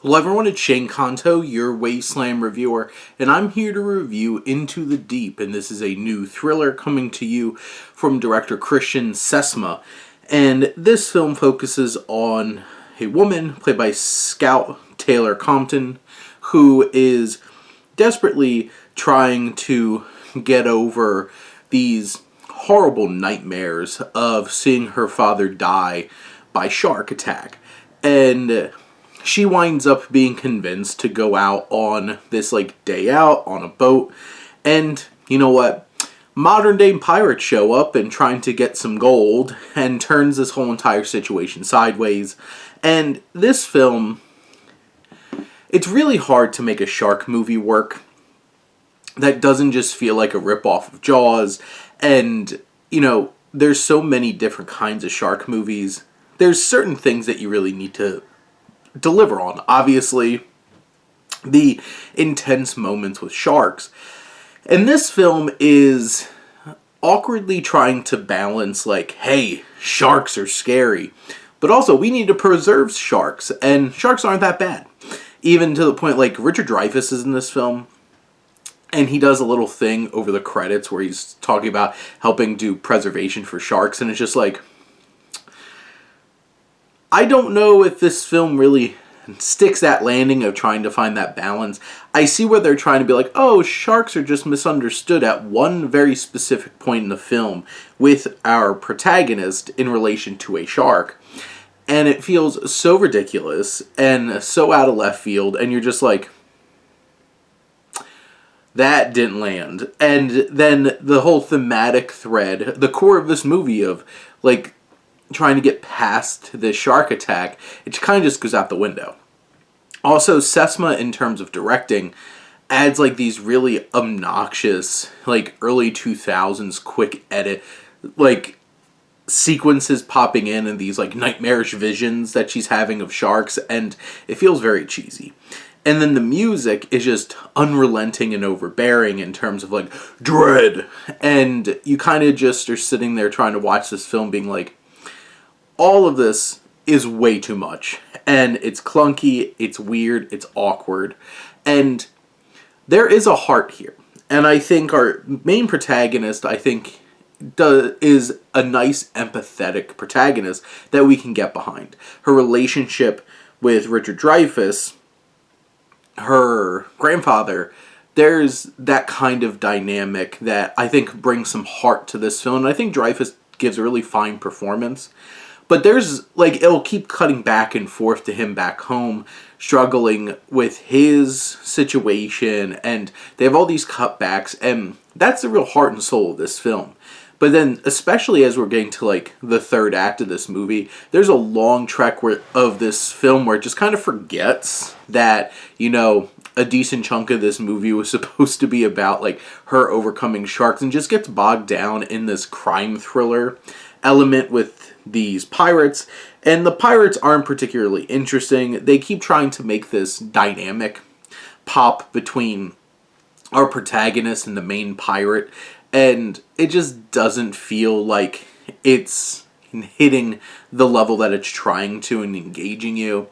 Hello everyone, it's Shane Kanto, your Wasteland reviewer, and I'm here to review Into the Deep, and this is a new thriller coming to you from director Christian Sesma. And this film focuses on a woman, played by Scout Taylor-Compton, who is desperately trying to get over these horrible nightmares of seeing her father die by shark attack. And she winds up being convinced to go out on this day out on a boat, and you know what? Modern day pirates show up and trying to get some gold and turns this whole entire situation sideways. And this film, it's really hard to make a shark movie work that doesn't just feel like a ripoff of Jaws. And there's so many different kinds of shark movies. There's certain things that you really need to deliver on. Obviously, the intense moments with sharks. And this film is awkwardly trying to balance, hey, sharks are scary, but also we need to preserve sharks, and sharks aren't that bad. Even to the point, Richard Dreyfuss is in this film, and he does a little thing over the credits where he's talking about helping do preservation for sharks, and it's just I don't know if this film really sticks that landing of trying to find that balance. I see where they're trying to be like, oh, sharks are just misunderstood at one very specific point in the film with our protagonist in relation to a shark. And it feels so ridiculous and so out of left field, and you're just like, that didn't land. And then the whole thematic thread, the core of this movie of, trying to get past this shark attack, it kind of just goes out the window. Also, Sesma, in terms of directing, adds these really obnoxious early 2000s quick edit sequences popping in and these nightmarish visions that she's having of sharks, and it feels very cheesy. And then the music is just unrelenting and overbearing in terms of dread, and you kind of just are sitting there trying to watch this film being all of this is way too much, and it's clunky, it's weird, it's awkward, and there is a heart here. And I think our main protagonist, is a nice, empathetic protagonist that we can get behind. Her relationship with Richard Dreyfuss, her grandfather, there's that kind of dynamic that I think brings some heart to this film, and I think Dreyfuss gives a really fine performance. But there's, it'll keep cutting back and forth to him back home, struggling with his situation, and they have all these cutbacks, and that's the real heart and soul of this film. But then, especially as we're getting to, the third act of this movie, there's a long trek of this film where it just kind of forgets that, a decent chunk of this movie was supposed to be about, her overcoming sharks, and just gets bogged down in this crime thriller element with these pirates. And the pirates aren't particularly interesting. They keep trying to make this dynamic pop between our protagonist and the main pirate, and it just doesn't feel like it's hitting the level that it's trying to and engaging you.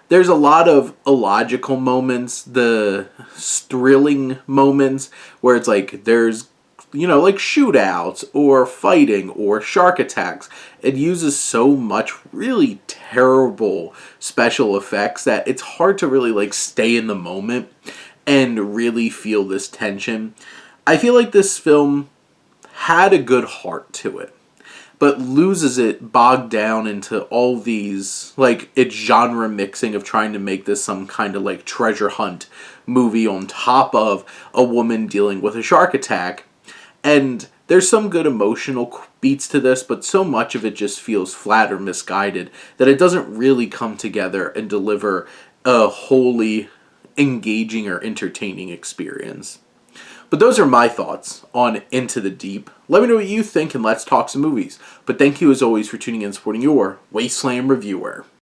There's a lot of illogical moments, the thrilling moments where it's there's shootouts or fighting or shark attacks. It uses so much really terrible special effects that it's hard to really stay in the moment and really feel this tension. I feel like this film had a good heart to it, but loses it bogged down into all these, its genre mixing of trying to make this some kind of treasure hunt movie on top of a woman dealing with a shark attack. And there's some good emotional beats to this, but so much of it just feels flat or misguided that it doesn't really come together and deliver a wholly engaging or entertaining experience. But those are my thoughts on Into the Deep. Let me know what you think, and let's talk some movies. But thank you as always for tuning in and supporting your Wasteland reviewer.